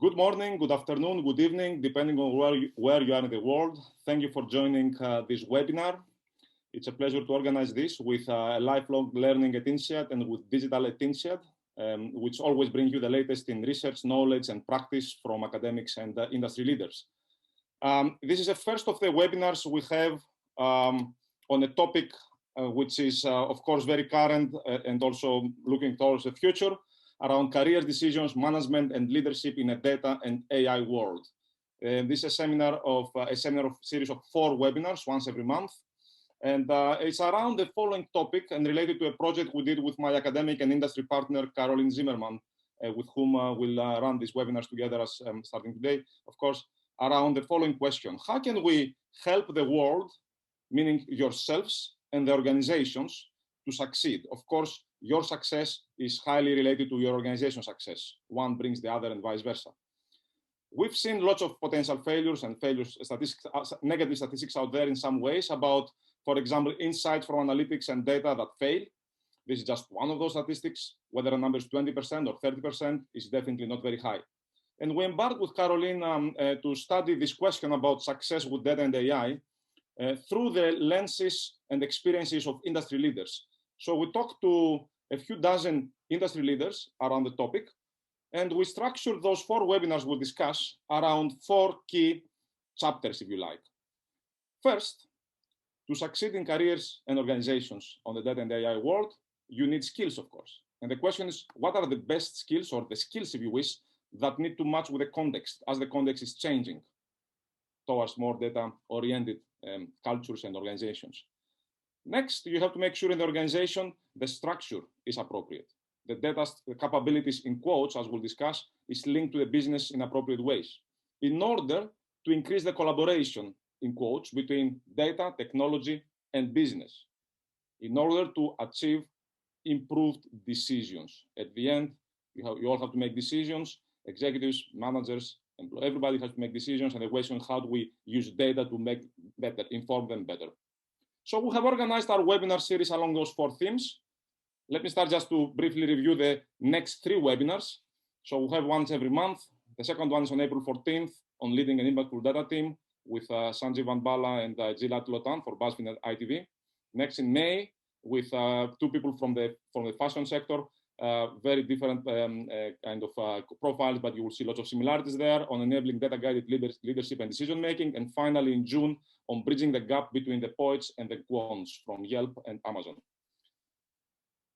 Good morning, good afternoon, good evening, depending on where you are in the world. Thank you for joining this webinar. It's a pleasure to organize this with a lifelong learning at INSEAD and with digital at INSEAD, which always bring you the latest in research, knowledge, and practice from academics and industry leaders. This is the first of the webinars we have on a topic which is, of course, very current and also looking towards the future, around career decisions, management, and leadership in a data and AI world. This is a seminar of series of 4 webinars, once every month. And it's around the following topic and related to a project we did with my academic and industry partner, Caroline Zimmerman, with whom we'll run these webinars together as starting today, of course, around the following question. How can we help the world, meaning yourselves and the organizations, to succeed? Of course, your success is highly related to your organization's success. One brings the other and vice versa. We've seen lots of potential failures and negative statistics out there in some ways about, for example, insights from analytics and data that fail. This is just one of those statistics. Whether a number is 20% or 30% is definitely not very high. And we embarked with Caroline to study this question about success with data and AI through the lenses and experiences of industry leaders. So we talked to a few dozen industry leaders around the topic, and we structured those 4 webinars we'll discuss around 4 key chapters, if you like. First, to succeed in careers and organizations on the data and AI world, you need skills, of course. And the question is, what are the best skills, or the skills, if you wish, that need to match with the context, as the context is changing towards more data-oriented cultures and organizations. Next, you have to make sure in the organization the structure is appropriate. The data capabilities, in quotes, as we'll discuss, is linked to the business in appropriate ways, in order to increase the collaboration, in quotes, between data, technology, and business, in order to achieve improved decisions. At the end, you all have to make decisions. Executives, managers, everybody has to make decisions, and the question is, how do we use data to make better, inform them better. So we have organized our webinar series along those 4 themes. Let me start just to briefly review the next 3 webinars. So we have ones every month. The second one is on April 14th on leading an impactful data team with Sanjeev Vanbala and Gilad Lotan for BuzzFeed and ITV. Next in May with 2 people from the fashion sector, very different kind of profiles, but you will see lots of similarities there on enabling data-guided leadership and decision-making. And finally, in June, on bridging the gap between the poets and the quants from Yelp and Amazon.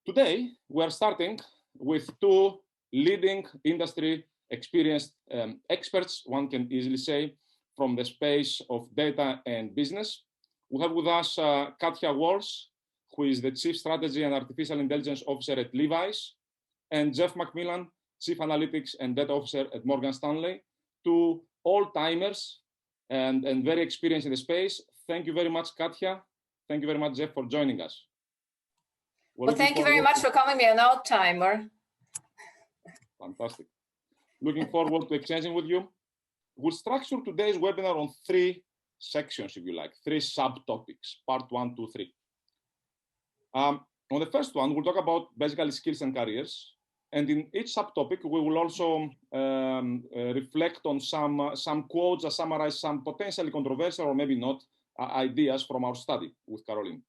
Today, we are starting with 2 leading industry experienced experts, one can easily say, from the space of data and business. We have with us Katia Walsh, who is the Chief Strategy and Artificial Intelligence Officer at Levi's, and Jeff McMillan, Chief Analytics and Data Officer at Morgan Stanley, 2 old-timers and very experienced in the space. Thank you very much, Katia. Thank you very much, Jeff, for joining us. Well, thank you very much for calling me an old-timer. Fantastic. Looking forward to exchanging with you. We'll structure today's webinar on 3 sections, if you like, 3 subtopics, part 1, 2, 3. On the first one, we'll talk about basically skills and careers. And in each subtopic, we will also reflect on some quotes that summarize some potentially controversial or maybe not ideas from our study with Caroline.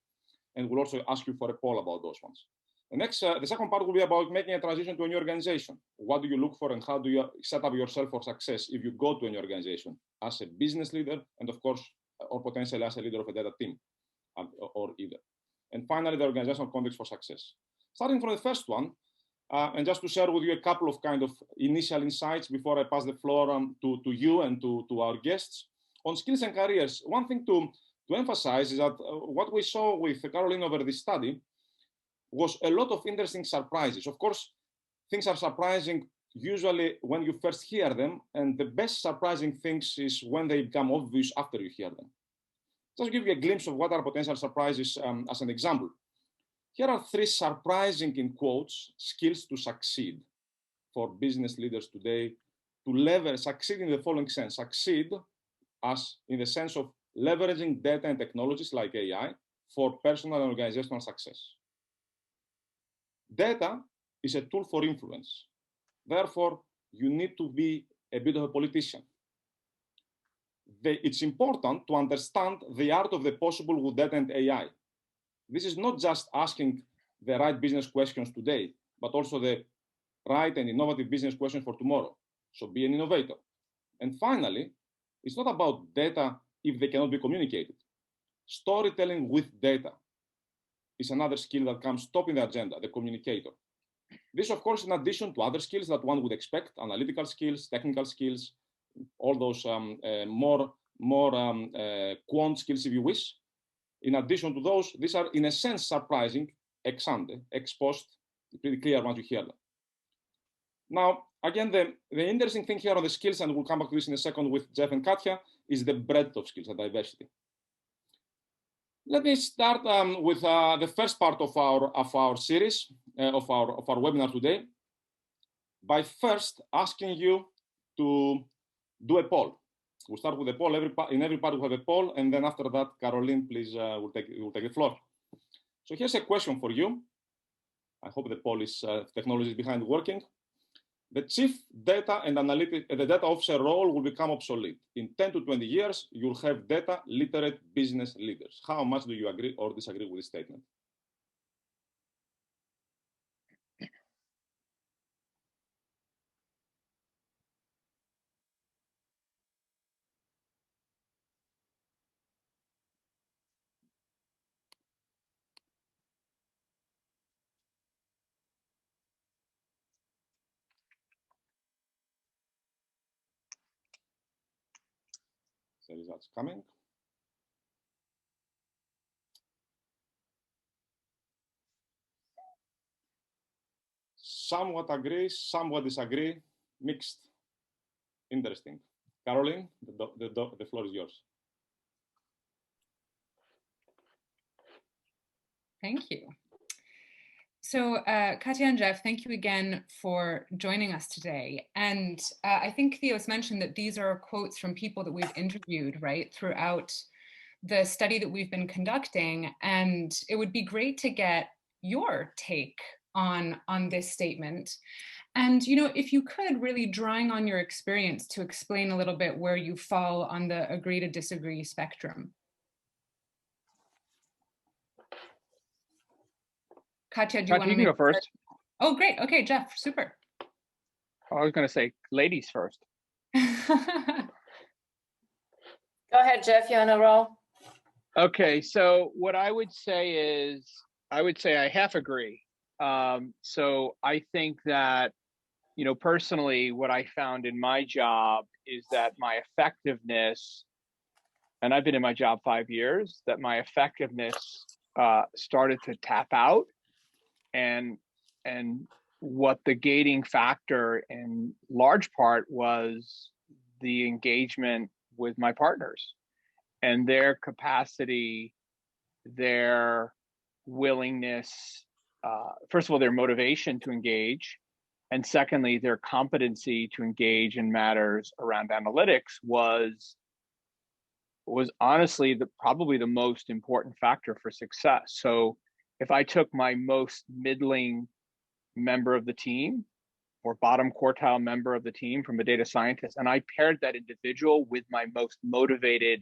And we'll also ask you for a poll about those ones. The second part will be about making a transition to a new organization. What do you look for and how do you set up yourself for success if you go to a new organization as a business leader and, of course, or potentially as a leader of a data team or either. And finally, the organizational context for success. Starting from the first one, and just to share with you a couple of kind of initial insights before I pass the floor to you and to our guests. On skills and careers, one thing to emphasize is that what we saw with Caroline over this study was a lot of interesting surprises. Of course, things are surprising usually when you first hear them, and the best surprising things is when they become obvious after you hear them. Just to give you a glimpse of what are potential surprises as an example. Here are 3 surprising, in quotes, skills to succeed for business leaders today to succeed in the following sense. Succeed as in the sense of leveraging data and technologies like AI for personal and organizational success. Data is a tool for influence. Therefore, you need to be a bit of a politician. It's important to understand the art of the possible with data and AI. This is not just asking the right business questions today, but also the right and innovative business questions for tomorrow. So be an innovator. And finally, it's not about data if they cannot be communicated. Storytelling with data is another skill that comes top in the agenda, the communicator. This, of course, in addition to other skills that one would expect, analytical skills, technical skills, all those more quant skills, if you wish. In addition to those, these are, in a sense, surprising, ex ante, ex post, pretty clear once you hear them. Now, again, the interesting thing here on the skills, and we'll come back to this in a second with Jeff and Katia, is the breadth of skills and diversity. Let me start with the first part of our series, of our webinar today, by first asking you to do a poll. We'll start with a poll. In every part we have a poll, and then after that, Caroline, please, will take the floor. So here's a question for you. I hope the poll is technology is behind working. The chief data and the data officer role will become obsolete. In 10 to 20 years, you'll have data literate business leaders. How much do you agree or disagree with this statement? The results coming. Somewhat agree, somewhat disagree, mixed. Interesting. Caroline, the floor is yours. Thank you. So Katia and Jeff, thank you again for joining us today. And I think Theos mentioned that these are quotes from people that we've interviewed, right, throughout the study that we've been conducting. And it would be great to get your take on this statement. And, you know, if you could, really drawing on your experience to explain a little bit where you fall on the agree to disagree spectrum. Katia, do you want to go first? Oh, great. Okay, Jeff, super. I was going to say ladies first. Go ahead, Jeff, you're on a roll. Okay, so what I would say is, I half agree. So I think that, you know, personally, what I found in my job is that my effectiveness, and I've been in my job 5 years, that my effectiveness started to tap out. And what the gating factor in large part was the engagement with my partners and their capacity, their willingness, first of all, their motivation to engage, and secondly, their competency to engage in matters around analytics was honestly probably the most important factor for success. So if I took my most middling member of the team or bottom quartile member of the team from a data scientist, and I paired that individual with my most motivated,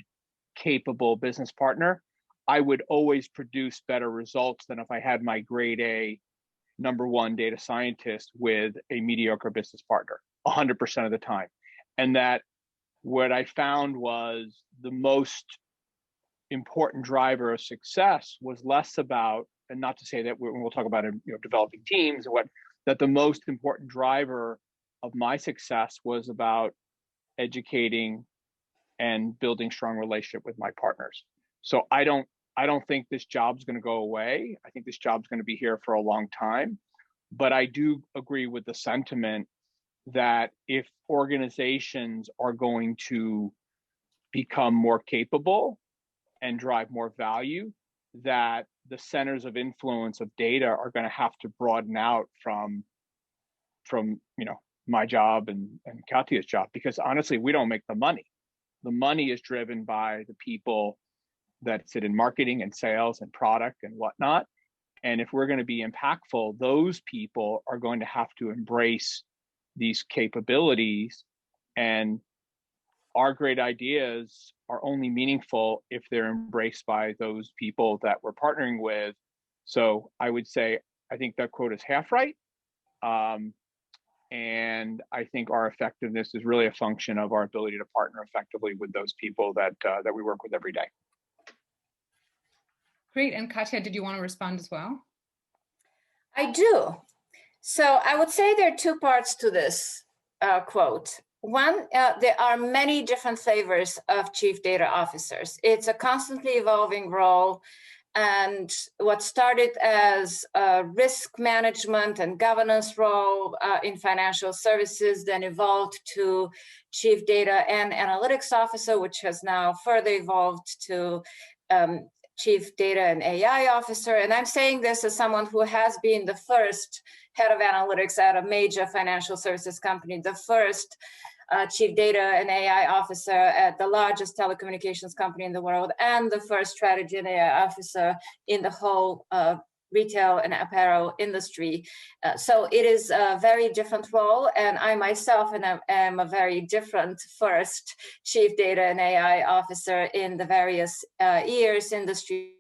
capable business partner, I would always produce better results than if I had my grade A #1 data scientist with a mediocre business partner 100% of the time. And that what I found was the most important driver of success was less about, and not to say that we'll talk about developing teams and that the most important driver of my success was about educating and building strong relationship with my partners. So I don't think this job's going to go away. I think this job's going to be here for a long time. But I do agree with the sentiment that if organizations are going to become more capable and drive more value, that the centers of influence of data are going to have to broaden out from my job and Katia's job, because honestly, we don't make the money. The money is driven by the people that sit in marketing and sales and product and whatnot. And if we're going to be impactful, those people are going to have to embrace these capabilities And our great ideas are only meaningful if they're embraced by those people that we're partnering with. So I would say, I think that quote is half right. And I think our effectiveness is really a function of our ability to partner effectively with those people that that we work with every day. Great. And Katia, did you want to respond as well? I do. So I would say there are two parts to this quote. One, there are many different flavors of chief data officers. It's a constantly evolving role. And what started as a risk management and governance role in financial services then evolved to chief data and analytics officer, which has now further evolved to chief data and AI officer. And I'm saying this as someone who has been the first head of analytics at a major financial services company, the first chief data and AI officer at the largest telecommunications company in the world, and the first strategy and AI officer in the whole retail and apparel industry. So it is a very different role, and I myself am a very different first chief data and AI officer in the various years industry.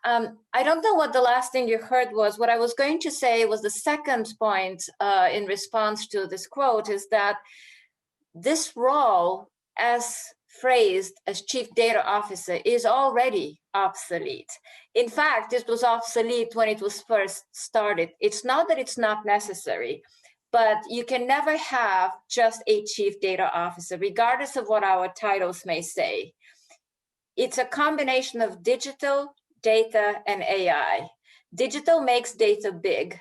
I don't know what the last thing you heard was. What I was going to say was the second point in response to this quote is that this role, as phrased as chief data officer, is already obsolete. In fact, it was obsolete when it was first started. It's not that it's not necessary, but you can never have just a chief data officer, regardless of what our titles may say. It's a combination of digital, data, and AI. Digital makes data big.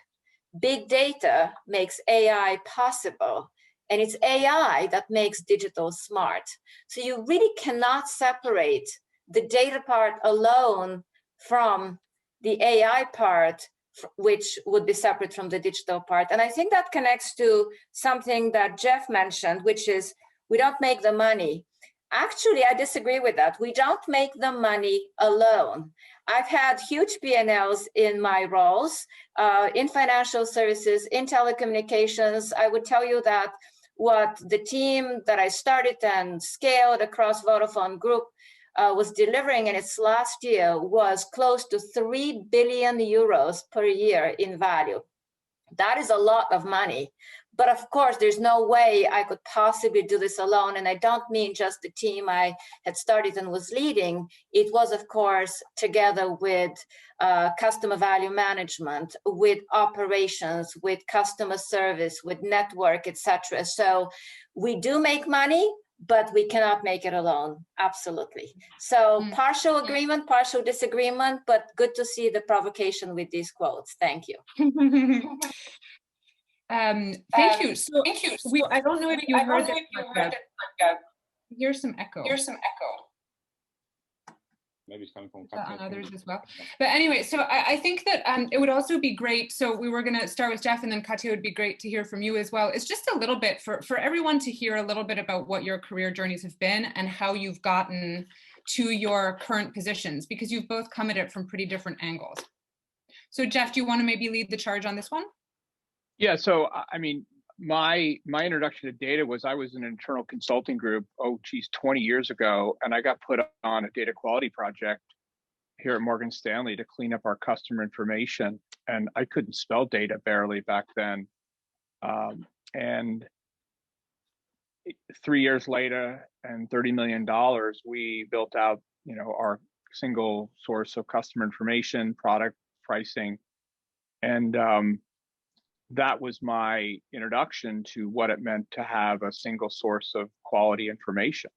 Big data makes AI possible. And it's AI that makes digital smart. So you really cannot separate the data part alone from the AI part, which would be separate from the digital part. And I think that connects to something that Jeff mentioned, which is we don't make the money. Actually, I disagree with that. We don't make the money alone. I've had huge P&Ls in my roles in financial services, in telecommunications. I would tell you that what the team that I started and scaled across Vodafone Group was delivering in its last year was close to 3 billion euros per year in value. That is a lot of money. But of course, there's no way I could possibly do this alone. And I don't mean just the team I had started and was leading. It was, of course, together with customer value management, with operations, with customer service, with network, etc. So we do make money, but we cannot make it alone. Absolutely. So partial agreement, partial disagreement, but good to see the provocation with these quotes. Thank you. Thank you. So I don't know if you heard it. Here's some echo. Maybe it's coming from others as well. But anyway, so I think that it would also be great. So we were going to start with Jeff, and then Katia, would be great to hear from you as well. It's just a little bit for everyone to hear a little bit about what your career journeys have been and how you've gotten to your current positions, because you've both come at it from pretty different angles. So Jeff, do you want to maybe lead the charge on this one? Yeah, so I mean, my introduction to data was I was in an internal consulting group, 20 years ago, and I got put on a data quality project here at Morgan Stanley to clean up our customer information. And I couldn't spell data barely back then. And 3 years later and $30 million, we built out, our single source of customer information, product pricing. And that was my introduction to what it meant to have a single source of quality information.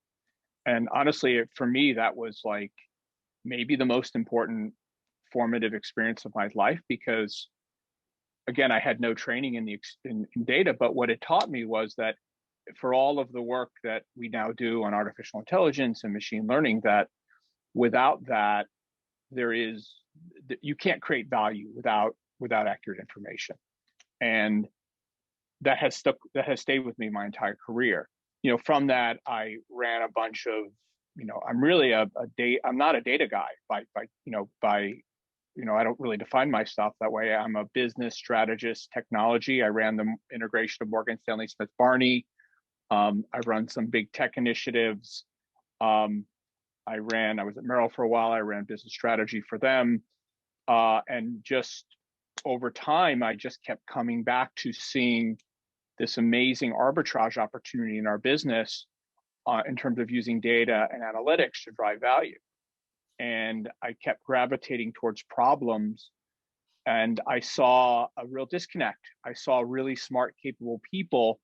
And honestly, for me, that was like maybe the most important formative experience of my life, because again, I had no training in data, but what it taught me was that for all of the work that we now do on artificial intelligence and machine learning, that without that, you can't create value without accurate information. And that has stayed with me my entire career. From that, I ran a bunch of, I'm really I'm not a data guy by I don't really define myself that way. I'm a business strategist, technology. I ran the integration of Morgan Stanley Smith Barney, I've run some big tech initiatives. I was at Merrill for a while. I ran business strategy for them. And just over time, I just kept coming back to seeing this amazing arbitrage opportunity in our business in terms of using data and analytics to drive value. And I kept gravitating towards problems, and I saw a real disconnect. I saw really smart, capable people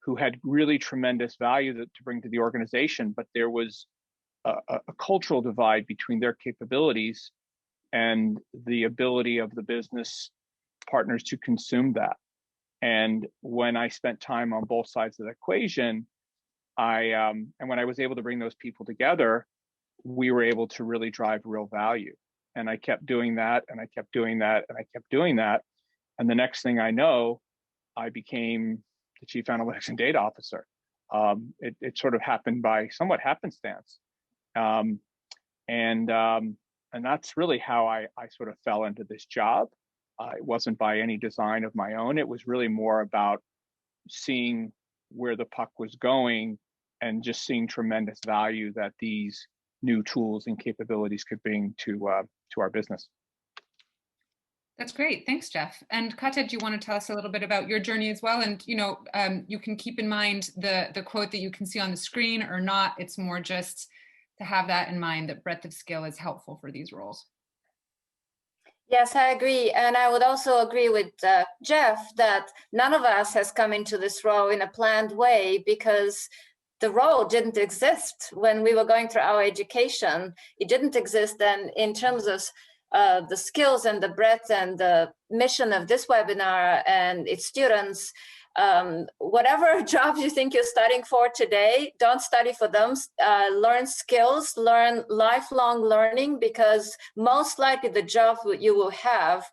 who had really tremendous value to bring to the organization, but there was a cultural divide between their capabilities and the ability of the business partners to consume that. And when I spent time on both sides of the equation, and when I was able to bring those people together, we were able to really drive real value. And I kept doing that, and I kept doing that, and I kept doing that. And the next thing I know, I became the Chief Analytics and Data Officer. It sort of happened by somewhat happenstance. And that's really how I sort of fell into this job. It wasn't by any design of my own. It was really more about seeing where the puck was going and just seeing tremendous value that these new tools and capabilities could bring to our business. That's great. Thanks, Jeff. And Katia, do you want to tell us a little bit about your journey as well? And, you can keep in mind the quote that you can see on the screen or not. It's more just to have that in mind, that breadth of skill is helpful for these roles. Yes, I agree. And I would also agree with Jeff that none of us has come into this role in a planned way, because the role didn't exist when we were going through our education. It didn't exist then in terms of the skills and the breadth and the mission of this webinar and its students. Whatever jobs you think you're studying for today, don't study for them. Learn skills, learn lifelong learning, because most likely the jobs you will have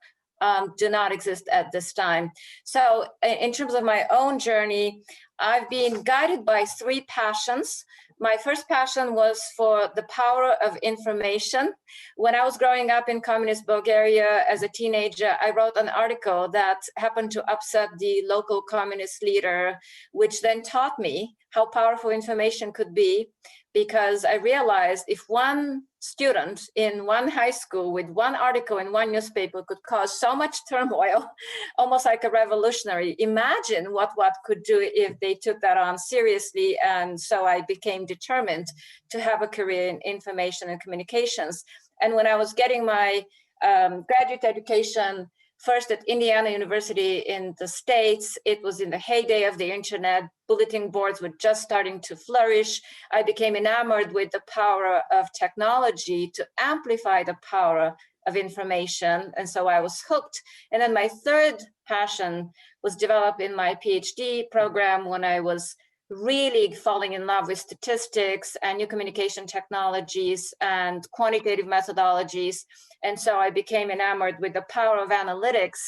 do not exist at this time. So in terms of my own journey, I've been guided by three passions. My first passion was for the power of information. When I was growing up in communist Bulgaria as a teenager, I wrote an article that happened to upset the local communist leader, which then taught me how powerful information could be, because I realized if one student in one high school with one article in one newspaper could cause so much turmoil, almost like a revolutionary, imagine what could do if they took that on seriously. And so I became determined to have a career in information and communications. And when I was getting my graduate education, first at Indiana University in the States, it was in the heyday of the internet. Bulletin boards were just starting to flourish. I became enamored with the power of technology to amplify the power of information. And so I was hooked. And then my third passion was developed in my PhD program when I was really falling in love with statistics and new communication technologies and quantitative methodologies. And so I became enamored with the power of analytics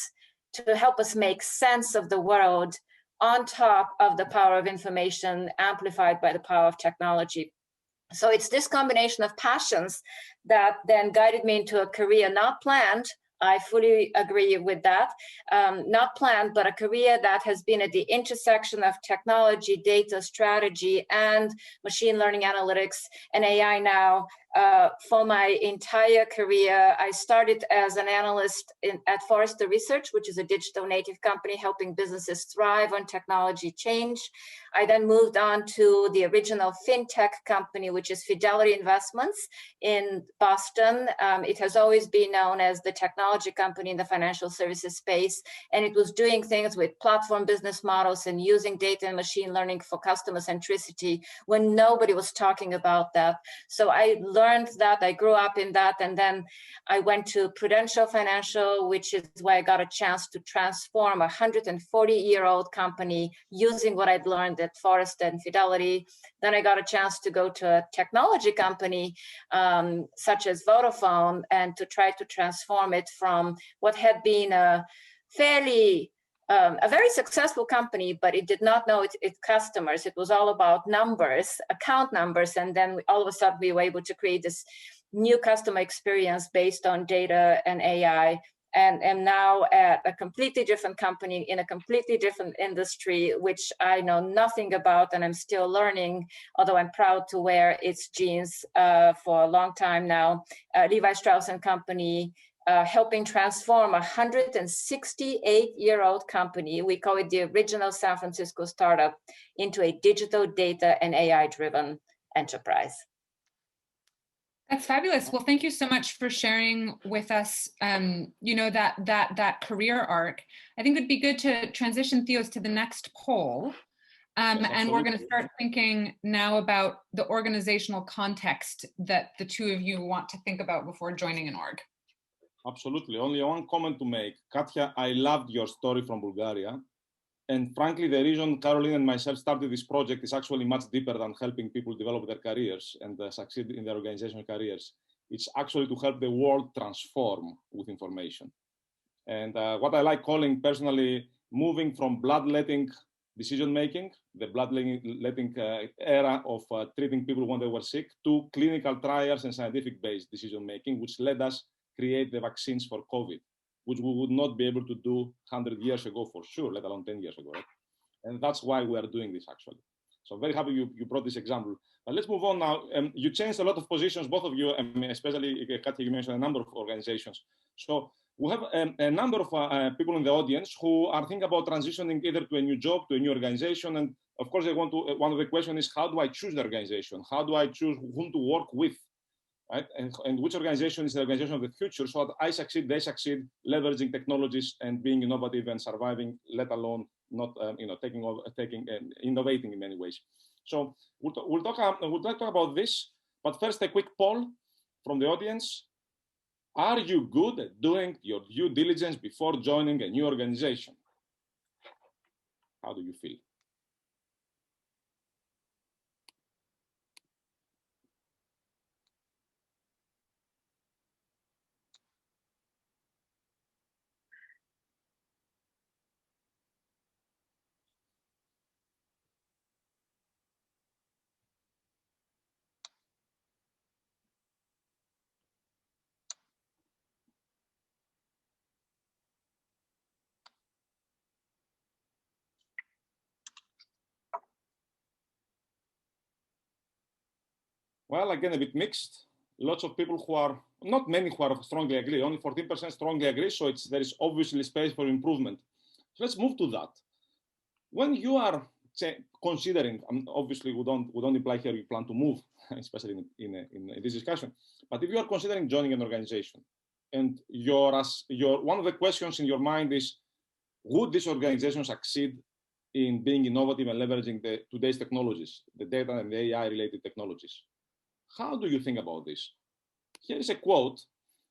to help us make sense of the world on top of the power of information amplified by the power of technology. So it's this combination of passions that then guided me into a career not planned. I fully agree with that. Not planned, but a career that has been at the intersection of technology, data strategy, and machine learning analytics and AI now for my entire career. I started as an analyst at Forrester Research, which is a digital native company helping businesses thrive on technology change. I then moved on to the original fintech company, which is Fidelity Investments in Boston. It has always been known as the technology company in the financial services space, and it was doing things with platform business models and using data and machine learning for customer centricity when nobody was talking about that. So I learned that, I grew up in that, and then I went to Prudential Financial, which is where I got a chance to transform a 140-year-old company using what I'd learned at Forrester and Fidelity. Then I got a chance to go to a technology company such as Vodafone and to try to transform it from what had been a very successful company, but it did not know its customers. It was all about numbers, account numbers, and then all of a sudden we were able to create this new customer experience based on data and AI and am now at a completely different company in a completely different industry, which I know nothing about and I'm still learning, although I'm proud to wear its jeans for a long time now. Levi Strauss & Company, helping transform a 168-year-old company, we call it the original San Francisco startup, into a digital data and AI-driven enterprise. That's fabulous. Well, thank you so much for sharing with us, you know, that career arc. I think it'd be good to transition, Theos, to the next poll. Yes, and we're going to start thinking now about the organizational context that the two of you want to think about before joining an org. Absolutely. Only one comment to make. Katia, I loved your story from Bulgaria. And frankly, the reason Caroline and myself started this project is actually much deeper than helping people develop their careers and succeed in their organizational careers. It's actually to help the world transform with information. And what I like calling personally, moving from bloodletting decision-making, the bloodletting era of treating people when they were sick, to clinical trials and scientific-based decision-making, which led us create the vaccines for COVID, which we would not be able to do 100 years ago for sure, let alone 10 years ago. Right? And that's why we are doing this actually. So I'm very happy you brought this example. But let's move on now. You changed a lot of positions, both of you, I mean, especially Katia, you mentioned a number of organizations. So we have a number of people in the audience who are thinking about transitioning either to a new job, to a new organization. And of course, they want to, one of the questions is, how do I choose the organization? How do I choose whom to work with? Right? And which organization is the organization of the future, so that I succeed, they succeed, leveraging technologies and being innovative and surviving, let alone not innovating in many ways. So we'll talk about this, but first a quick poll from the audience. Are you good at doing your due diligence before joining a new organization? How do you feel? Well, again, a bit mixed. Lots of people who are, not many who are strongly agree, only 14% strongly agree, so there is obviously space for improvement. So let's move to that. When you are considering, obviously we don't imply here you plan to move, especially in this discussion, but if you are considering joining an organization, and one of the questions in your mind is, would this organization succeed in being innovative and leveraging today's technologies, the data and the AI related technologies? How do you think about this? Here is a quote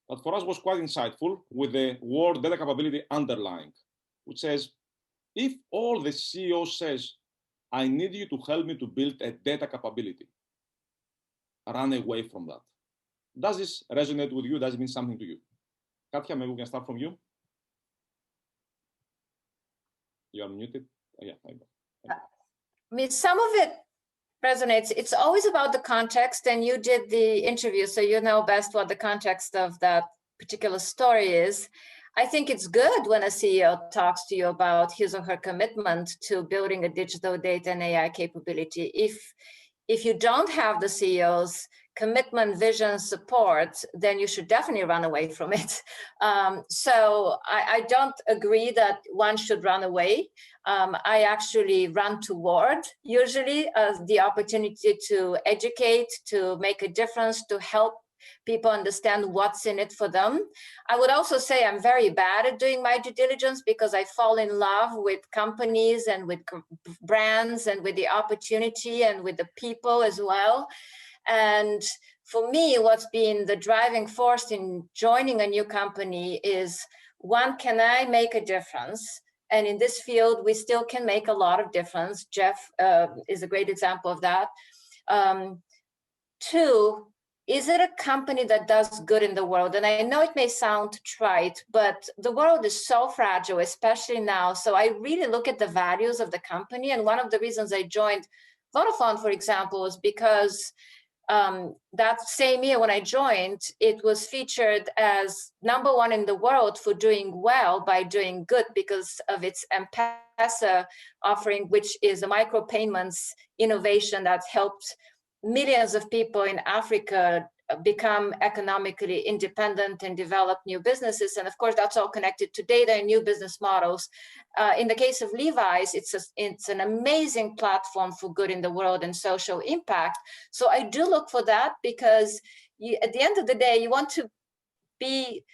that for us was quite insightful, with the word data capability underlying, which says, if all the CEO says, I need you to help me to build a data capability, run away from that. Does this resonate with you? Does it mean something to you? Katia, maybe we can start from you. You are muted. Yeah, I go. I mean, some of it resonates. It's always about the context, and you did the interview, so you know best what the context of that particular story is. I think it's good when a CEO talks to you about his or her commitment to building a digital data and AI capability. If you don't have the CEO's commitment, vision, support, then you should definitely run away from it. So I don't agree that one should run away. I actually run toward, usually, the opportunity to educate, to make a difference, to help people understand what's in it for them. I would also say I'm very bad at doing my due diligence, because I fall in love with companies and with brands and with the opportunity and with the people as well. And for me, what's been the driving force in joining a new company is, one, can I make a difference? And in this field, we still can make a lot of difference. Jeff is a great example of that. Two, is it a company that does good in the world? And I know it may sound trite, but the world is so fragile, especially now. So I really look at the values of the company. And one of the reasons I joined Vodafone, for example, is because that same year when I joined, it was featured as #1 in the world for doing well by doing good because of its M-Pesa offering, which is a micropayments innovation that helped millions of people in Africa become economically independent and develop new businesses. And of course, that's all connected to data and new business models. In the case of Levi's, it's an amazing platform for good in the world and social impact. So I do look for that because at the end of the day, you want to be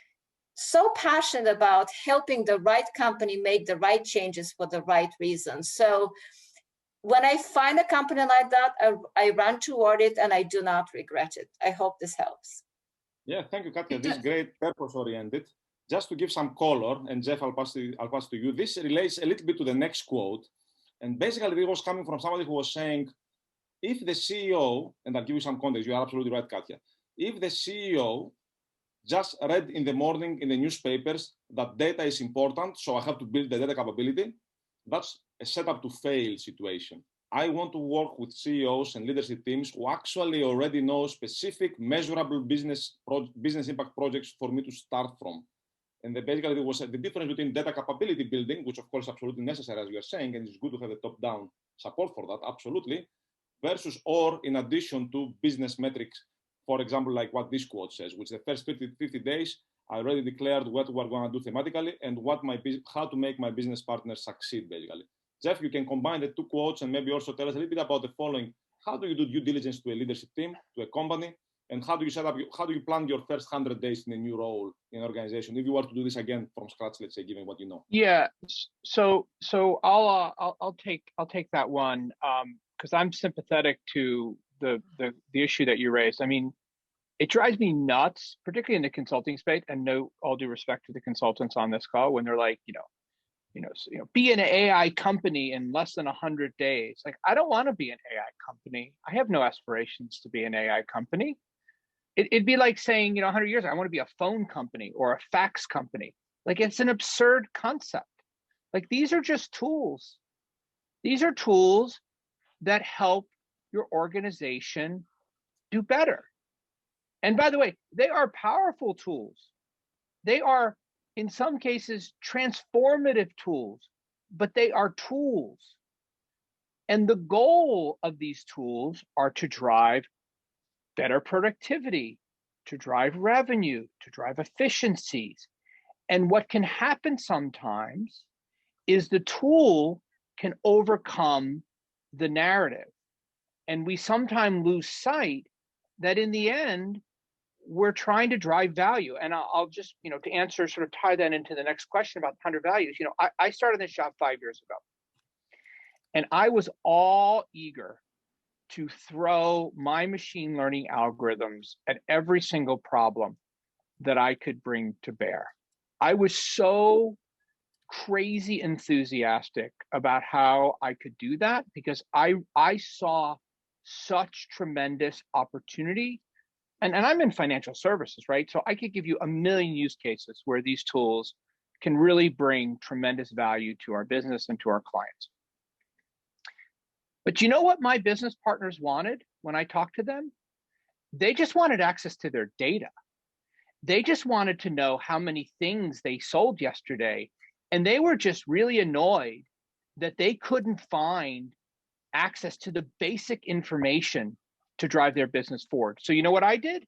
so passionate about helping the right company make the right changes for the right reasons. So when I find a company like that, I run toward it and I do not regret it. I hope this helps. Yeah, thank you, Katia. This is great, purpose-oriented. Just to give some color, and Jeff, I'll pass to you. This relates a little bit to the next quote. And basically, it was coming from somebody who was saying, if the CEO, and I'll give you some context, you are absolutely right, Katia. If the CEO just read in the morning in the newspapers that data is important, so I have to build the data capability, that's a setup to fail situation. I want to work with CEOs and leadership teams who actually already know specific measurable business impact projects for me to start from. And basically there was the difference between data capability building, which of course is absolutely necessary as you are saying, and it's good to have the top-down support for that, absolutely, versus or in addition to business metrics, for example, like what this quote says, which the first 50 days, I already declared what we're going to do thematically and how to make my business partners succeed, basically. Jeff, you can combine the two quotes and maybe also tell us a little bit about the following. How do you do due diligence to a leadership team, to a company? And how do you plan your first 100 days in a new role in an organization? If you were to do this again from scratch, let's say, given what you know. Yeah, so I'll take that one because I'm sympathetic to the issue that you raised. I mean, it drives me nuts, particularly in the consulting space, and no, all due respect to the consultants on this call, when they're like, be an AI company in less than 100 days. Like, I don't want to be an AI company. I have no aspirations to be an AI company. It'd be like saying, 100 years, I want to be a phone company or a fax company. Like, it's an absurd concept. Like, these are just tools. These are tools that help your organization do better. And by the way, they are powerful tools. They are, in some cases, transformative tools, but they are tools. And the goal of these tools are to drive better productivity, to drive revenue, to drive efficiencies. And what can happen sometimes is the tool can overcome the narrative. And we sometimes lose sight that in the end, we're trying to drive value. And I'll just, to answer, sort of tie that into the next question about 100 values. I started this job 5 years ago. And I was all eager to throw my machine learning algorithms at every single problem that I could bring to bear. I was so crazy enthusiastic about how I could do that because I saw such tremendous opportunity. And I'm in financial services, right? So I could give you a million use cases where these tools can really bring tremendous value to our business and to our clients. But you know what my business partners wanted when I talked to them? They just wanted access to their data. They just wanted to know how many things they sold yesterday. And they were just really annoyed that they couldn't find access to the basic information to drive their business forward. So you know what I did?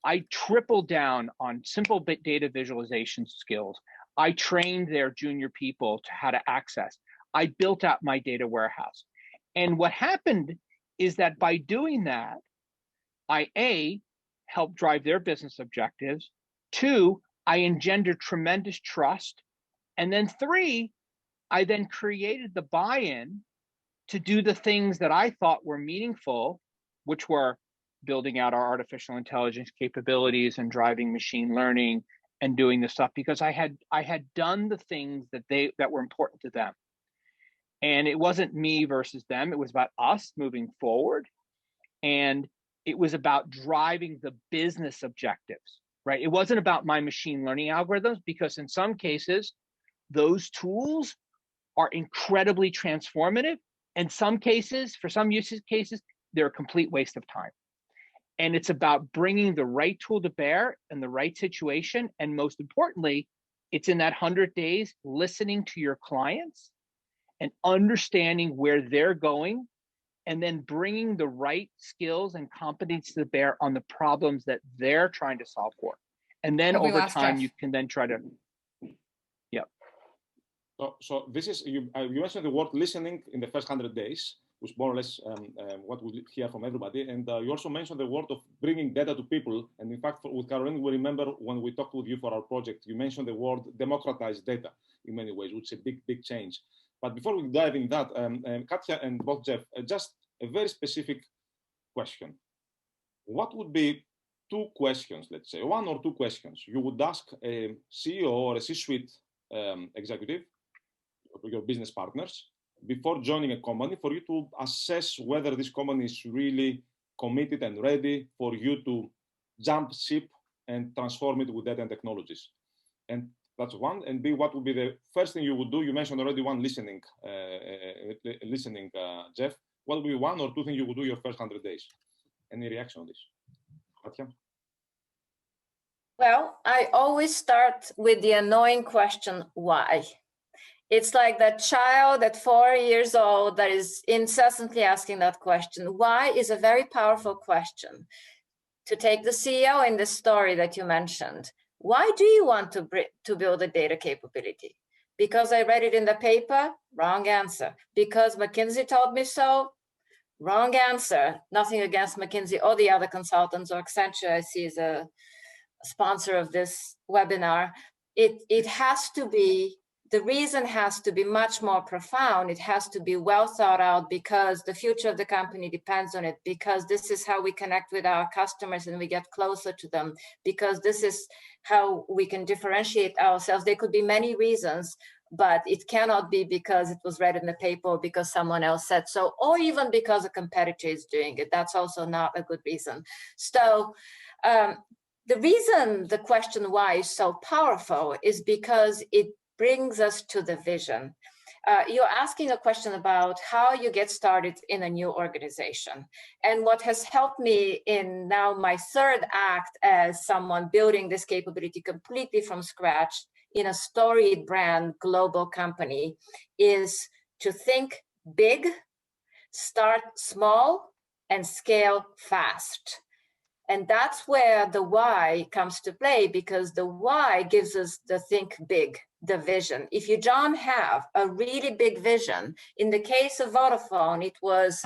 I tripled down on simple data visualization skills. I trained their junior people to how to access. I built out my data warehouse. And what happened is that by doing that, I helped drive their business objectives. 2, I engendered tremendous trust. And then 3, I then created the buy-in to do the things that I thought were meaningful, which were building out our artificial intelligence capabilities and driving machine learning and doing this stuff because I had done the things that were important to them. And it wasn't me versus them. It was about us moving forward. And it was about driving the business objectives, right? It wasn't about my machine learning algorithms because in some cases, those tools are incredibly transformative. In some cases, for some use cases, they're a complete waste of time. And it's about bringing the right tool to bear in the right situation. And most importantly, it's in that 100 days, listening to your clients and understanding where they're going, and then bringing the right skills and competencies to bear on the problems that they're trying to solve for. And then over time, you can then try to, yeah. So this is, you mentioned the word listening in the first 100 days, which more or less what we hear from everybody. And you also mentioned the word of bringing data to people. And in fact, with Caroline, we remember when we talked with you for our project, you mentioned the word democratized data in many ways, which is a big, big change. But before we dive in that, Katia and both Jeff, just a very specific question. What would be 2 questions, let's say, 1 or 2 questions you would ask a CEO or a C-suite executive, your business partners, before joining a company, for you to assess whether this company is really committed and ready for you to jump ship and transform it with data and technologies? And that's 1. And B, what would be the first thing you would do? You mentioned already 1, listening, Jeff. What would be 1 or 2 things you would do your first 100 days? Any reaction on this? Katia? Well, I always start with the annoying question, why? It's like that child at 4 years old that is incessantly asking that question. Why is a very powerful question. To take the CEO in the story that you mentioned, why do you want to build a data capability? Because I read it in the paper? Wrong answer. Because McKinsey told me so? Wrong answer. Nothing against McKinsey or the other consultants, or Accenture, I see, is a sponsor of this webinar. It has to be, the reason has to be much more profound. It has to be well thought out, because the future of the company depends on it, because this is how we connect with our customers and we get closer to them, because this is how we can differentiate ourselves. There could be many reasons, but it cannot be because it was read in the paper or because someone else said so, or even because a competitor is doing it. That's also not a good reason. So the reason the question why is so powerful is because it brings us to the vision. You're asking a question about how you get started in a new organization. And what has helped me in now my 3rd act as someone building this capability completely from scratch in a storied brand global company is to think big, start small, and scale fast. And that's where the why comes to play, because the why gives us the think big, the vision. If you don't have a really big vision, in the case of Vodafone, it was,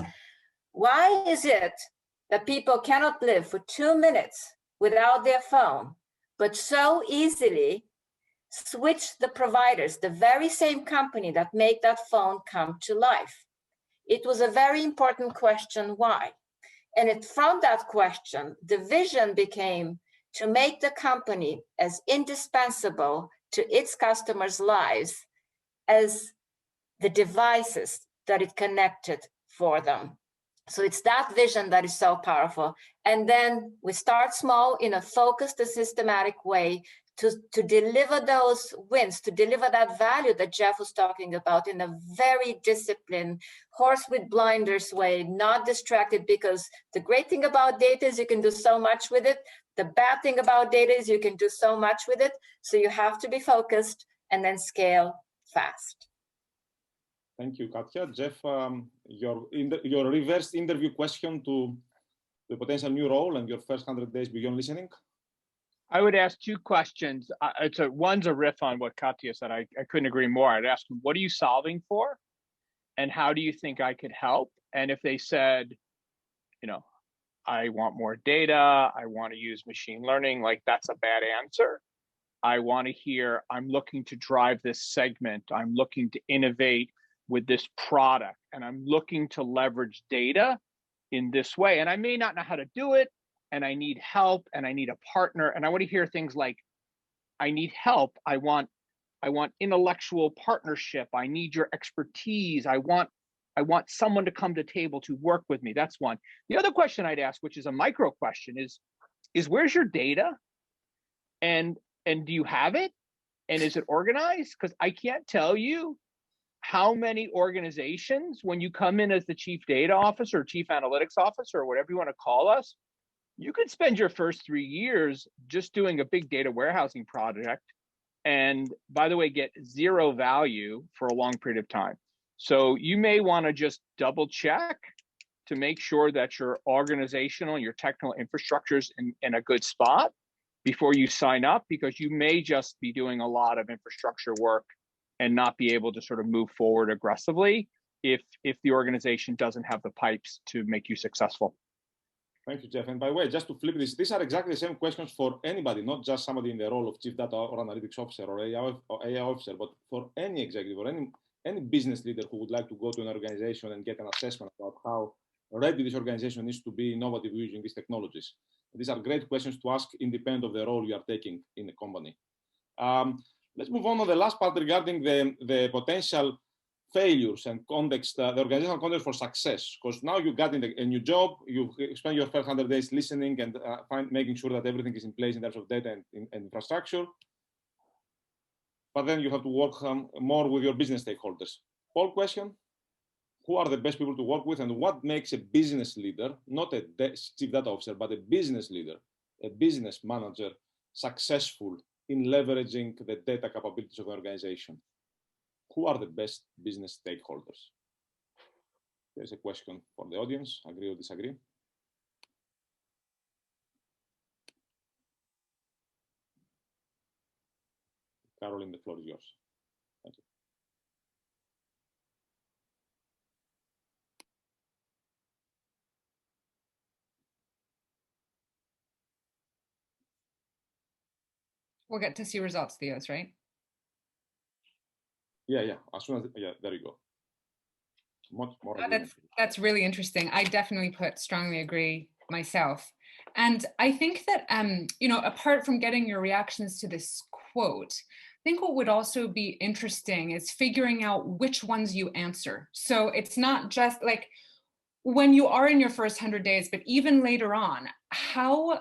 why is it that people cannot live for 2 minutes without their phone, but so easily switch the providers, the very same company that make that phone come to life? It was a very important question, why? And from that question, the vision became to make the company as indispensable to its customers' lives as the devices that it connected for them. So it's that vision that is so powerful. And then we start small in a focused and systematic way to deliver those wins, to deliver that value that Jeff was talking about in a very disciplined, horse with blinders way, not distracted, because the great thing about data is you can do so much with it. The bad thing about data is you can do so much with it. So you have to be focused and then scale fast. Thank you, Katia. Jeff, your reverse interview question to the potential new role and your first 100 days beyond listening? I would ask 2 questions. One's a riff on what Katia said. I couldn't agree more. I'd ask them, what are you solving for? And how do you think I could help? And if they said, I want more data, I want to use machine learning, like that's a bad answer. I want to hear, I'm looking to drive this segment. I'm looking to innovate with this product, and I'm looking to leverage data in this way. And I may not know how to do it, and I need help, and I need a partner. And I want to hear things like, I need help. I want intellectual partnership. I need your expertise. I want someone to come to table to work with me. That's one. The other question I'd ask, which is a micro question, is where's your data? And do you have it? And is it organized? Because I can't tell you how many organizations, when you come in as the chief data officer or chief analytics officer or whatever you want to call us, you could spend your first 3 years just doing a big data warehousing project, and by the way, get zero value for a long period of time. So you may want to just double check to make sure that your organizational, your technical infrastructure is in a good spot before you sign up, because you may just be doing a lot of infrastructure work and not be able to sort of move forward aggressively if the organization doesn't have the pipes to make you successful. Thank you, Jeff. And by the way, just to flip this, these are exactly the same questions for anybody, not just somebody in the role of Chief Data or Analytics Officer or AI Officer, but for any executive or any business leader who would like to go to an organization and get an assessment about how ready this organization is to be innovative using these technologies. These are great questions to ask independent of the role you are taking in the company. Let's move on to the last part regarding the potential failures and context, the organizational context for success. Because now you got in a new job, you spend your first 100 days listening and making sure that everything is in place in terms of data and infrastructure. But then you have to work more with your business stakeholders. Poll question: who are the best people to work with, and what makes a business leader, not a chief data officer, but a business leader, a business manager, successful in leveraging the data capabilities of the organization? Who are the best business stakeholders? There's a question for the audience. Agree or disagree? Caroline, the floor is yours. Thank you. We'll get to see results, Theos, right? Yeah. As soon as, there you go. Much more. That's really interesting. I definitely strongly agree myself. And I think that, apart from getting your reactions to this quote, I think what would also be interesting is figuring out which ones you answer. So it's not just like when you are in your first 100 days, but even later on, how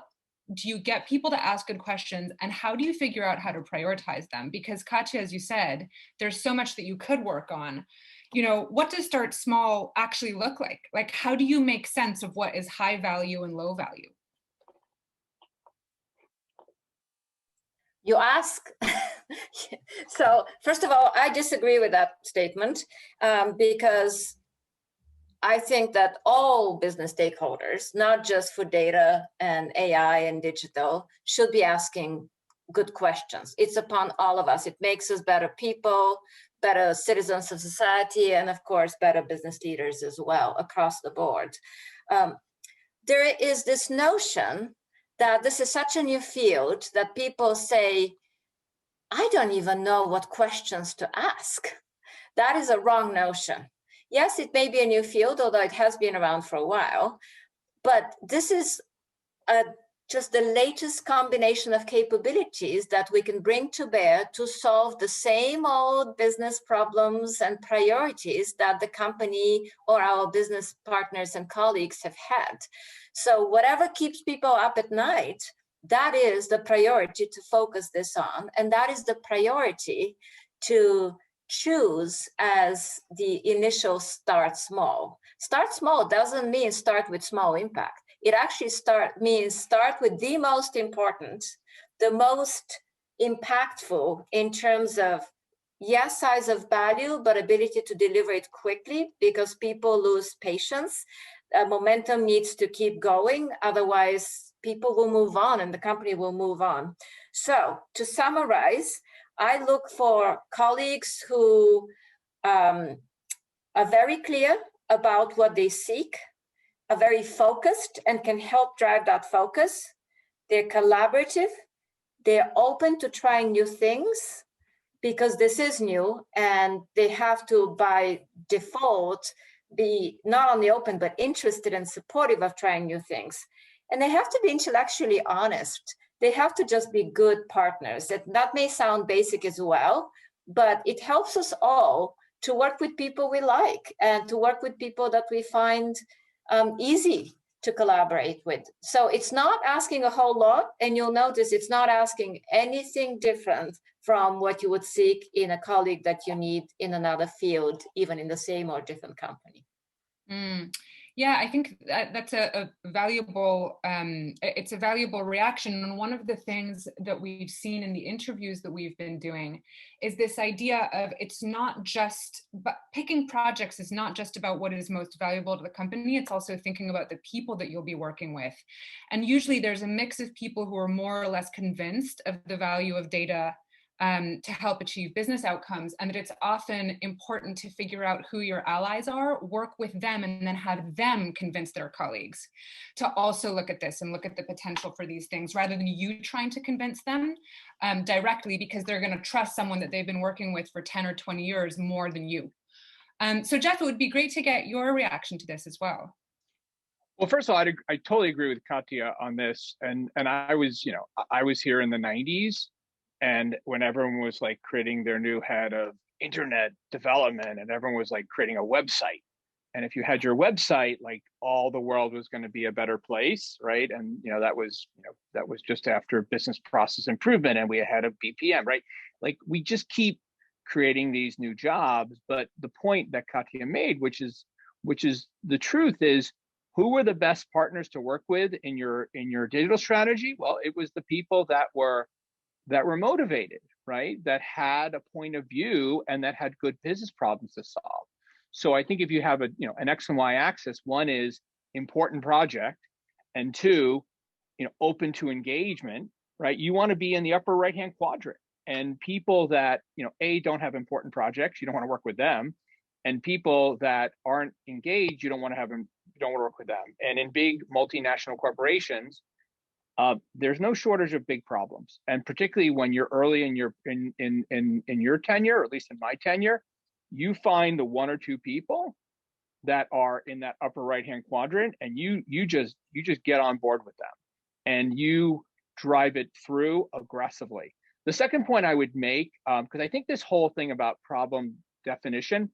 do you get people to ask good questions, and how do you figure out how to prioritize them? Because Katia, as you said, there's so much that you could work on. What does start small actually look like? Like, how do you make sense of what is high value and low value? You ask. So first of all, I disagree with that statement because I think that all business stakeholders, not just for data and AI and digital, should be asking good questions. It's upon all of us. It makes us better people, better citizens of society, and of course, better business leaders as well across the board. There is this notion that this is such a new field that people say, I don't even know what questions to ask. That is a wrong notion. Yes, it may be a new field, although it has been around for a while, but this is just the latest combination of capabilities that we can bring to bear to solve the same old business problems and priorities that the company or our business partners and colleagues have had. So whatever keeps people up at night, that is the priority to focus this on, and that is the priority to choose as the initial start small. Start small doesn't mean start with small impact. It actually means start with the most important, the most impactful in terms of, yes, size of value, but ability to deliver it quickly, because people lose patience. Momentum needs to keep going. Otherwise, people will move on and the company will move on. So to summarize, I look for colleagues who are very clear about what they seek, are very focused and can help drive that focus. They're collaborative. They're open to trying new things because this is new, and they have to, by default, be not only open, but interested and supportive of trying new things. And they have to be intellectually honest. They have to just be good partners. That may sound basic as well, but it helps us all to work with people we like and to work with people that we find easy to collaborate with. So it's not asking a whole lot, and you'll notice it's not asking anything different from what you would seek in a colleague that you need in another field, even in the same or different company. Yeah, I think that's a valuable, it's a valuable reaction. And one of the things that we've seen in the interviews that we've been doing is this idea of it's not just, but picking projects is not just about what is most valuable to the company, it's also thinking about the people that you'll be working with. And usually there's a mix of people who are more or less convinced of the value of data to help achieve business outcomes, and that it's often important to figure out who your allies are, work with them, and then have them convince their colleagues to also look at this and look at the potential for these things, rather than you trying to convince them directly, because they're going to trust someone that they've been working with for 10 or 20 years more than you. So Jeff, it would be great to get your reaction to this as well. Well, first of all, I totally agree with Katia on this. And I was, I was here in the 90s. And when everyone was like creating their new head of internet development, and everyone was like creating a website. And if you had your website, like all the world was going to be a better place, right? And that was just after business process improvement, and we had a BPM, right? Like we just keep creating these new jobs. But the point that Katia made, which is the truth, is who were the best partners to work with in your digital strategy? Well, it was the people that were motivated, right? That had a point of view and that had good business problems to solve. So I think if you have an X and Y axis, one is important project, and two, open to engagement, right? You want to be in the upper right-hand quadrant. And people that, A, don't have important projects, you don't want to work with them. And people that aren't engaged, you don't want to work with them. And in big multinational corporations, there's no shortage of big problems, and particularly when you're early in your tenure, or at least in my tenure, you find the one or two people that are in that upper right hand quadrant, and you just get on board with them, and you drive it through aggressively. The second point I would make, because I think this whole thing about problem definition,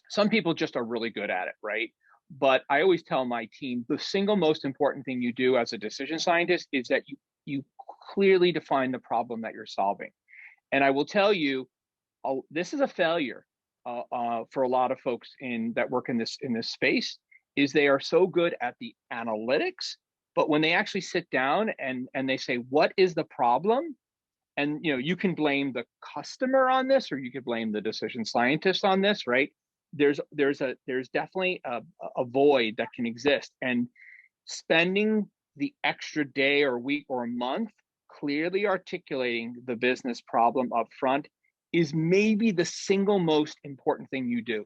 some people just are really good at it, right? But I always tell my team, the single most important thing you do as a decision scientist is that you clearly define the problem that you're solving. And I will tell you, this is a failure for a lot of folks that work in this space, is they are so good at the analytics, but when they actually sit down and they say, what is the problem? And you can blame the customer on this, or you could blame the decision scientist on this, right? There's definitely a void that can exist, and spending the extra day or week or month clearly articulating the business problem up front is maybe the single most important thing you do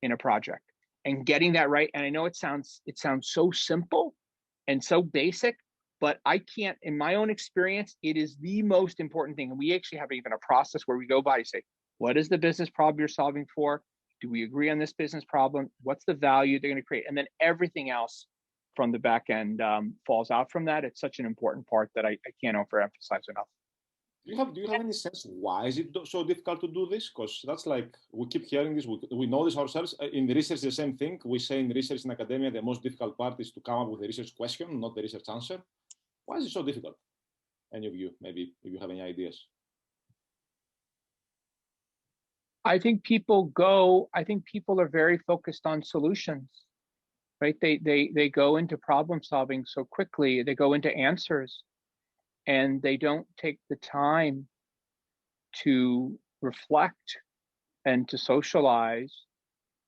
in a project, and getting that right. And I know it sounds so simple and so basic, but I can't, in my own experience, it is the most important thing. And we actually have even a process where we go by and say, what is the business problem you're solving for? Do we agree on this business problem? What's the value they're going to create? And then everything else from the back end falls out from that. It's such an important part that I can't overemphasize enough. Do you have any sense why is it so difficult to do this? Because that's like, we keep hearing this, we know this ourselves. In the research, the same thing. We say in research in academia, the most difficult part is to come up with a research question, not the research answer. Why is it so difficult? Any of you, maybe, if you have any ideas. I think people are very focused on solutions, right? They go into problem solving so quickly, they go into answers, and they don't take the time to reflect and to socialize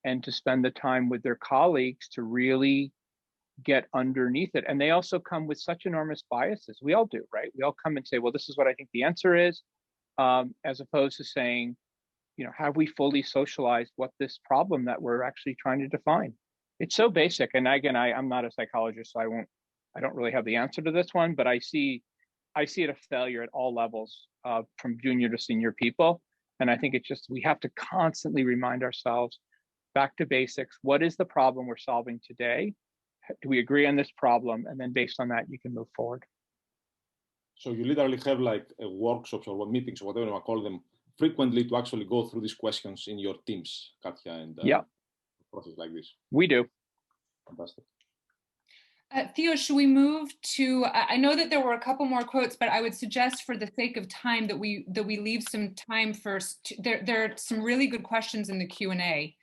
and to spend the time with their colleagues to really get underneath it. And they also come with such enormous biases. We all do, right? We all come and say, well, this is what I think the answer is, as opposed to saying, have we fully socialized what this problem that we're actually trying to define? It's so basic. And again, I'm not a psychologist, so I don't really have the answer to this one, but I see it a failure at all levels, from junior to senior people. And I think it's just, we have to constantly remind ourselves back to basics. What is the problem we're solving today? Do we agree on this problem? And then based on that, you can move forward. So you literally have like workshops or meetings or whatever you want to call them frequently to actually go through these questions in your teams, Katia, and process like this. We do. Fantastic. Theo, should we move to, I know that there were a couple more quotes, but I would suggest for the sake of time that we leave some time first. There are some really good questions in the Q&A.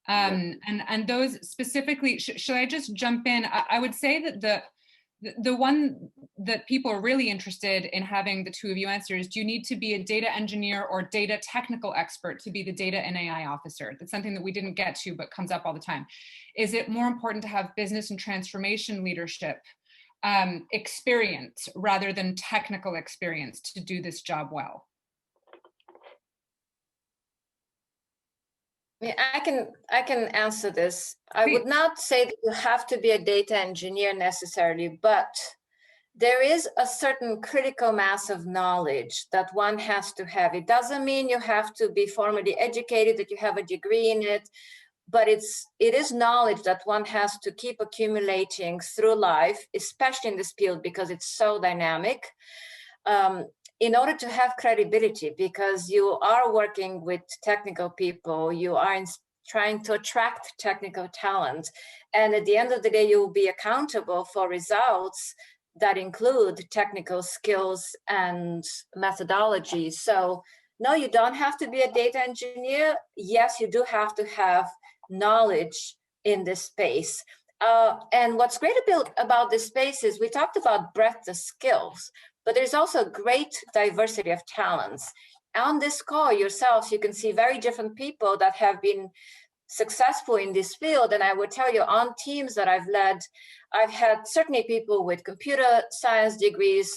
And those specifically, should I just jump in? I would say that the one that people are really interested in having the two of you answer is, do you need to be a data engineer or data technical expert to be the data and AI officer? That's something that we didn't get to, but comes up all the time. Is it more important to have business and transformation leadership experience rather than technical experience to do this job well? I can answer this. I would not say that you have to be a data engineer necessarily, but there is a certain critical mass of knowledge that one has to have. It doesn't mean you have to be formally educated, that you have a degree in it, but it is knowledge that one has to keep accumulating through life, especially in this field because it's so dynamic. In order to have credibility, because you are working with technical people, you are trying to attract technical talent. And at the end of the day, you will be accountable for results that include technical skills and methodology. So no, you don't have to be a data engineer. Yes, you do have to have knowledge in this space. And what's great about this space is we talked about breadth of skills, but there's also great diversity of talents. On this call yourselves, you can see very different people that have been successful in this field. And I would tell you, on teams that I've led, I've had certainly people with computer science degrees,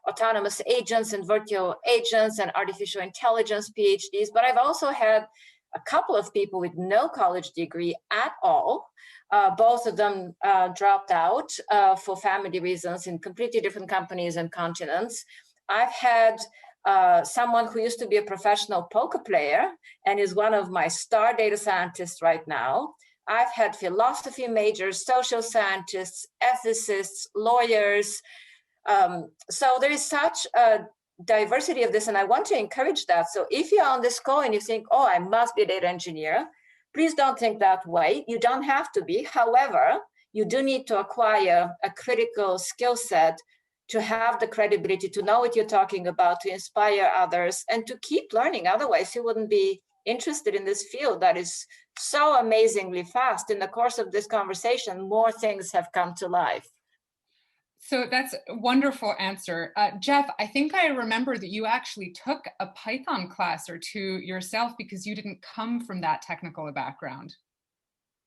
autonomous agents and virtual agents and artificial intelligence PhDs, but I've also had a couple of people with no college degree at all. Both of them dropped out for family reasons in completely different companies and continents. I've had someone who used to be a professional poker player and is one of my star data scientists right now. I've had philosophy majors, social scientists, ethicists, lawyers. So there is such a diversity of this, and I want to encourage that. So if you're on this call and you think, oh, I must be a data engineer, please don't think that way. You don't have to be. However, you do need to acquire a critical skill set to have the credibility, to know what you're talking about, to inspire others, and to keep learning. Otherwise, you wouldn't be interested in this field that is so amazingly fast. In the course of this conversation, more things have come to life. So that's a wonderful answer. Jeff, I think I remember that you actually took a Python class or two yourself because you didn't come from that technical background.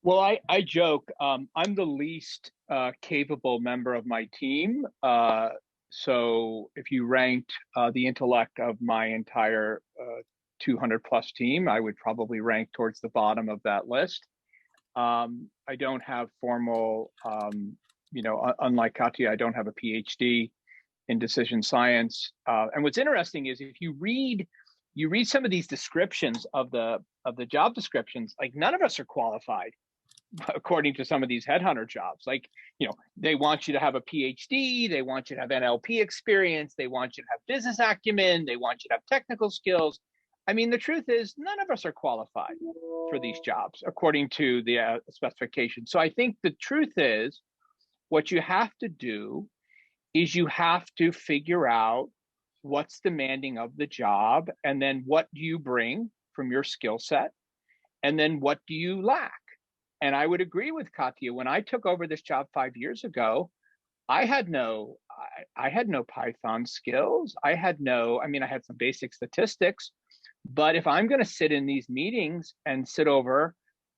Well, I joke, I'm the least capable member of my team. So if you ranked the intellect of my entire 200 plus team, I would probably rank towards the bottom of that list. I don't have formal, unlike Katia, I don't have a PhD in decision science. And what's interesting is if you read some of these descriptions of the job descriptions, like none of us are qualified according to some of these headhunter jobs. Like, they want you to have a PhD, they want you to have NLP experience, they want you to have business acumen, they want you to have technical skills. I mean, the truth is none of us are qualified for these jobs according to the specification. So I think the truth is what you have to do is you have to figure out what's demanding of the job, and then what do you bring from your skill set, and then what do you lack. And I would agree with Katia. When I took over this job 5 years ago, I had no Python skills. I had some basic statistics, but if I'm going to sit in these meetings and sit over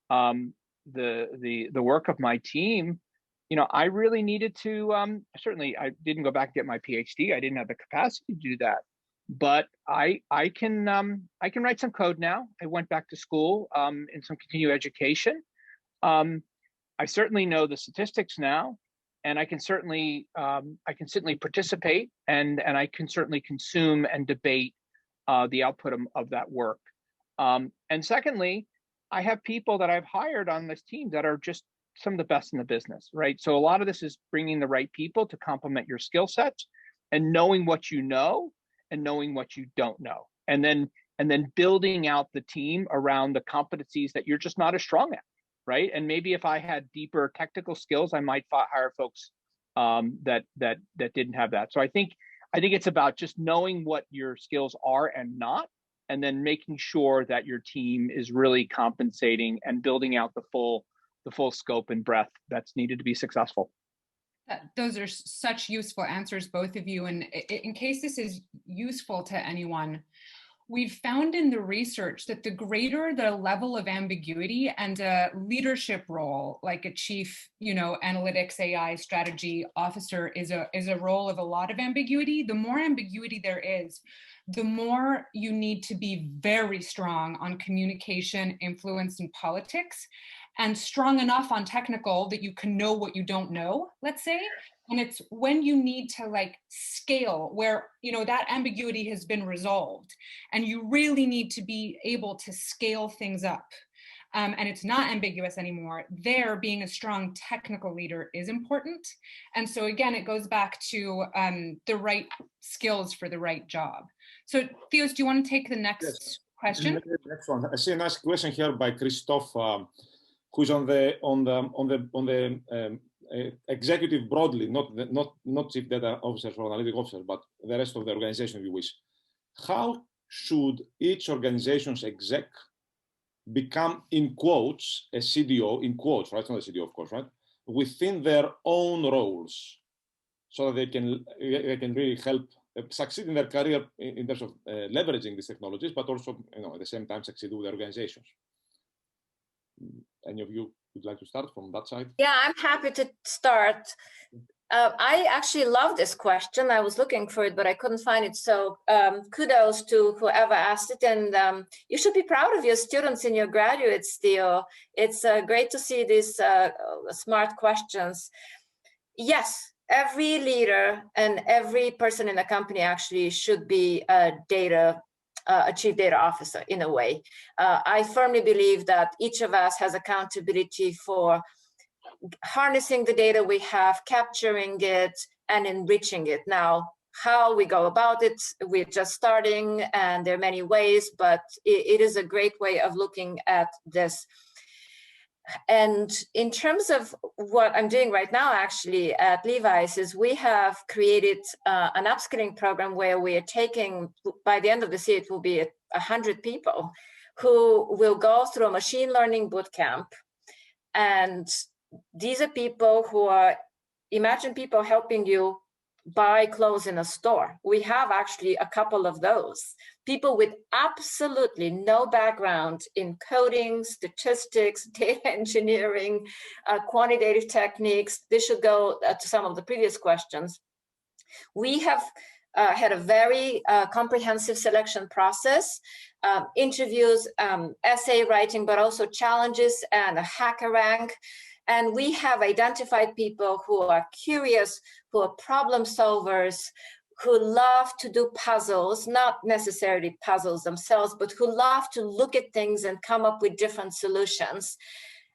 the work of my team, I really needed to. Certainly, I didn't go back and get my PhD. I didn't have the capacity to do that, but I can write some code now. I went back to school in some continuing education. I certainly know the statistics now, and I can certainly participate, and I can certainly consume and debate the output of that work. And secondly, I have people that I've hired on this team that are just some of the best in the business, right? So a lot of this is bringing the right people to complement your skill sets, and knowing what you know and knowing what you don't know, and then building out the team around the competencies that you're just not as strong at. Right. And maybe if I had deeper technical skills, I might hire folks that didn't have that. So I think it's about just knowing what your skills are and not, and then making sure that your team is really compensating and building out the full scope and breadth that's needed to be successful. Those are such useful answers, both of you. And in case this is useful to anyone, we've found in the research that the greater the level of ambiguity and a leadership role, like a chief, analytics AI strategy officer is a role of a lot of ambiguity, the more ambiguity there is, the more you need to be very strong on communication, influence, and politics, and strong enough on technical that you can know what you don't know, let's say. And it's when you need to scale where, that ambiguity has been resolved and you really need to be able to scale things up. And it's not ambiguous anymore. There, being a strong technical leader is important. And so again, it goes back to the right skills for the right job. So Theos, do you want to take the next question? Next one. I see a nice question here by Christophe, who's on the executive broadly, not chief data officers or analytic officers, but the rest of the organization, if you wish. How should each organization's exec become, in quotes, a CDO, in quotes, right? It's not a CDO, of course, right? Within their own roles, so that they can really help succeed in their career in terms of leveraging these technologies, but also, at the same time, succeed with their organizations. Any of you would like to start from that side? Yeah, I'm happy to start. I actually love this question. I was looking for it, but I couldn't find it. So kudos to whoever asked it. And you should be proud of your students and your graduates, Theo. It's great to see these smart questions. Yes, every leader and every person in a company actually should be a chief data officer in a way. I firmly believe that each of us has accountability for harnessing the data we have, capturing it, and enriching it. Now, how we go about it, we're just starting, and there are many ways, but it is a great way of looking at this. And in terms of what I'm doing right now, actually, at Levi's, is we have created an upskilling program where we are taking, by the end of this year, it will be 100 people who will go through a machine learning bootcamp. And these are people who are, imagine people helping you buy clothes in a store. We have actually a couple of those. People with absolutely no background in coding, statistics, data engineering, quantitative techniques. This should go to some of the previous questions. We have had a very comprehensive selection process, interviews, essay writing, but also challenges and a hacker rank. And we have identified people who are curious, who are problem solvers, who love to do puzzles, not necessarily puzzles themselves, but who love to look at things and come up with different solutions.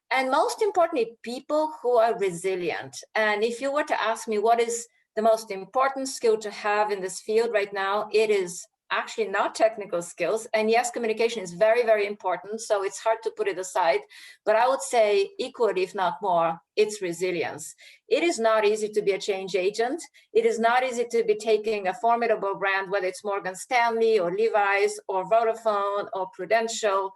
And most importantly, people who are resilient. And if you were to ask me what is the most important skill to have in this field right now, it is actually not technical skills. And yes, communication is very, very important. So it's hard to put it aside. But I would say equally, if not more, it's resilience. It is not easy to be a change agent. It is not easy to be taking a formidable brand, whether it's Morgan Stanley or Levi's or Vodafone or Prudential,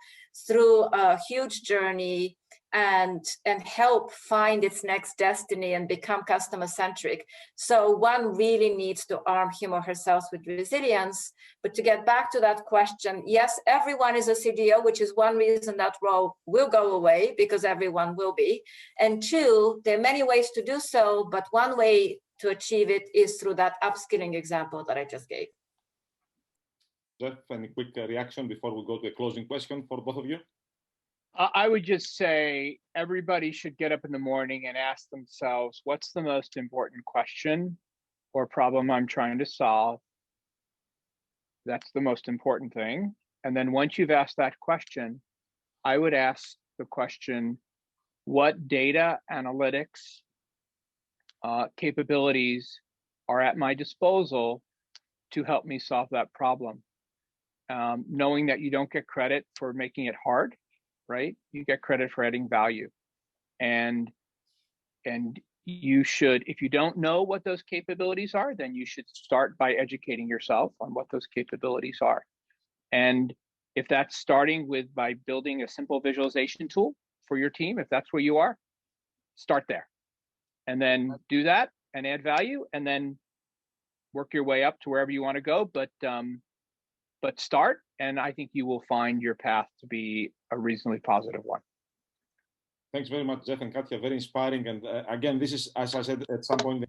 through a huge journey and help find its next destiny and become customer centric. So one really needs to arm him or herself with resilience. But to get back to that question, yes, everyone is a CDO, which is one reason that role will go away, because everyone will be. And two, there are many ways to do so, but one way to achieve it is through that upskilling example that I just gave. Jeff, any quick reaction before we go to a closing question for both of you? I would just say everybody should get up in the morning and ask themselves, what's the most important question or problem I'm trying to solve? That's the most important thing. And then once you've asked that question, I would ask the question, what data analytics capabilities are at my disposal to help me solve that problem? Knowing that you don't get credit for making it hard, right? You get credit for adding value. And you should, if you don't know what those capabilities are, then you should start by educating yourself on what those capabilities are. And If that's starting with by building a simple visualization tool for your team, if that's where you are, start there. And then do that and add value, and then work your way up to wherever you want to go. But start, and I think you will find your path to be a reasonably positive one. Thanks very much, Jeff and Katia. Very inspiring. And again, this is, as I said at some point,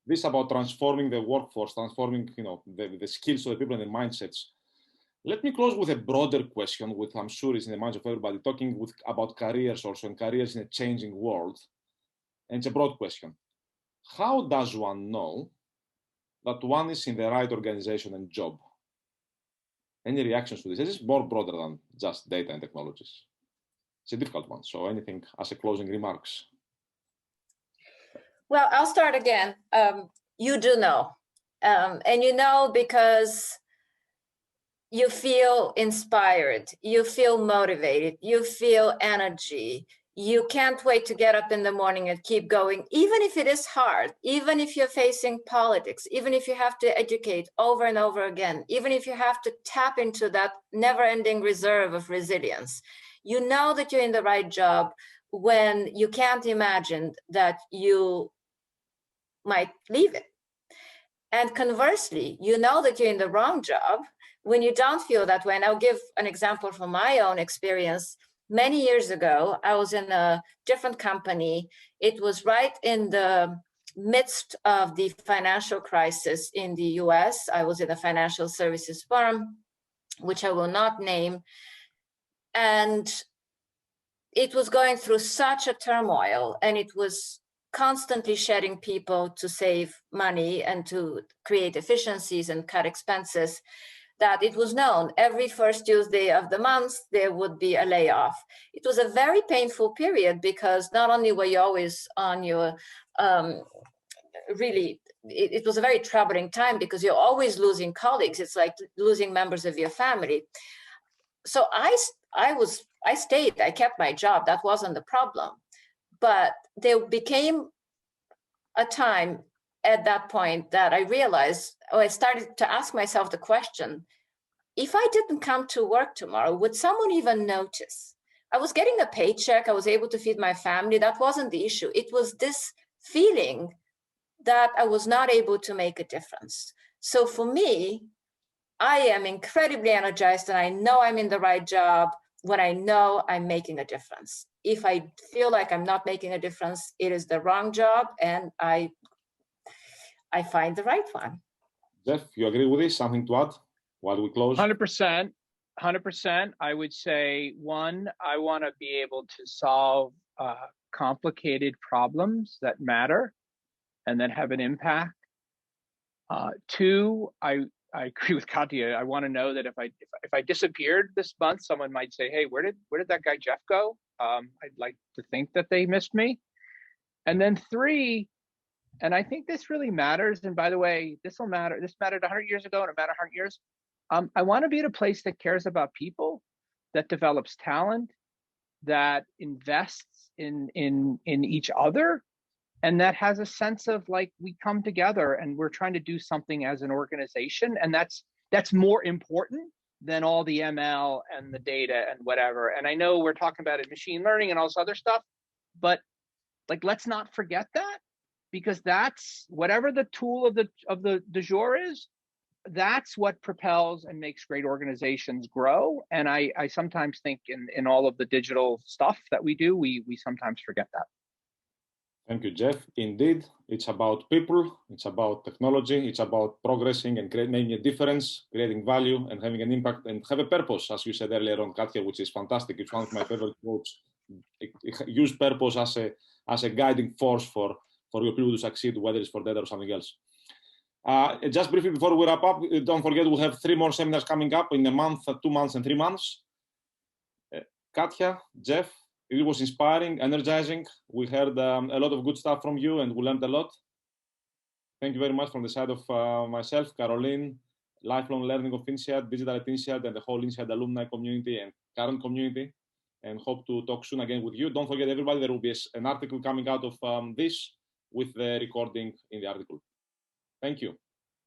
this is about transforming the workforce, transforming, you know, the skills of the people and the mindsets. Let me close with a broader question, which I'm sure is in the minds of everybody, talking about careers also, and careers in a changing world. And it's a broad question. How does one know that one is in the right organization and job? Any reactions to this? This is more broader than just data and technologies. It's a difficult one. So anything as a closing remarks? Well, I'll start again. You do know. And you know because you feel inspired, you feel motivated, you feel energy. You can't wait to get up in the morning and keep going, even if it is hard, even if you're facing politics, even if you have to educate over and over again, even if you have to tap into that never-ending reserve of resilience. You know that you're in the right job when you can't imagine that you might leave it. And conversely, you know that you're in the wrong job when you don't feel that way. And I'll give an example from my own experience. Many years ago, I was in a different company. It was right in the midst of the financial crisis in the US. I was in a financial services firm, which I will not name. And it was going through such a turmoil, and it was constantly shedding people to save money and to create efficiencies and cut expenses, that it was known every first Tuesday of the month, there would be a layoff. It was a very painful period because not only were you always on your, it was a very troubling time because you're always losing colleagues. It's like losing members of your family. So I stayed, I kept my job, that wasn't the problem. But there became a time at that point that I realized, I started to ask myself the question, if I didn't come to work tomorrow, would someone even notice? I was getting a paycheck, I was able to feed my family, that wasn't the issue. It was this feeling that I was not able to make a difference. So for me, I am incredibly energized and I know I'm in the right job when I know I'm making a difference. If I feel like I'm not making a difference, it is the wrong job, and I find the right one. Jeff, you agree with this? Something to add while we close? 100%. 100%. I would say, one, I want to be able to solve complicated problems that matter and that have an impact. Two, I agree with Katia. I want to know that if I disappeared this month, someone might say, "Hey, where did that guy Jeff go?" I'd like to think that they missed me. And then three, and I think this really matters. And by the way, this mattered 100 years ago, and it mattered 100 years. I want to be at a place that cares about people, that develops talent, that invests in each other, and that has a sense of like we come together and we're trying to do something as an organization, and that's more important than all the ML and the data and whatever. And I know we're talking about it, machine learning and all this other stuff, but like let's not forget that, because that's whatever the tool of the du jour is. That's what propels and makes great organizations grow. And I sometimes think in all of the digital stuff that we do, we sometimes forget that. Thank you, Jeff. Indeed, it's about people, it's about technology, it's about progressing and making a difference, creating value and having an impact and have a purpose, as you said earlier on, Katia, which is fantastic. It's one of my favorite quotes. Use purpose as a guiding force for your people to succeed, whether it's for data or something else. Just briefly before we wrap up, don't forget we have 3 more seminars coming up in a month, 2 months, and 3 months. Katia, Jeff, it was inspiring, energizing. We heard a lot of good stuff from you and we learned a lot. Thank you very much from the side of myself, Caroline, lifelong learning of INSEAD, digital at INSEAD, and the whole INSEAD alumni community and current community, and hope to talk soon again with you. Don't forget, everybody, there will be an article coming out of this with the recording in the article. Thank you.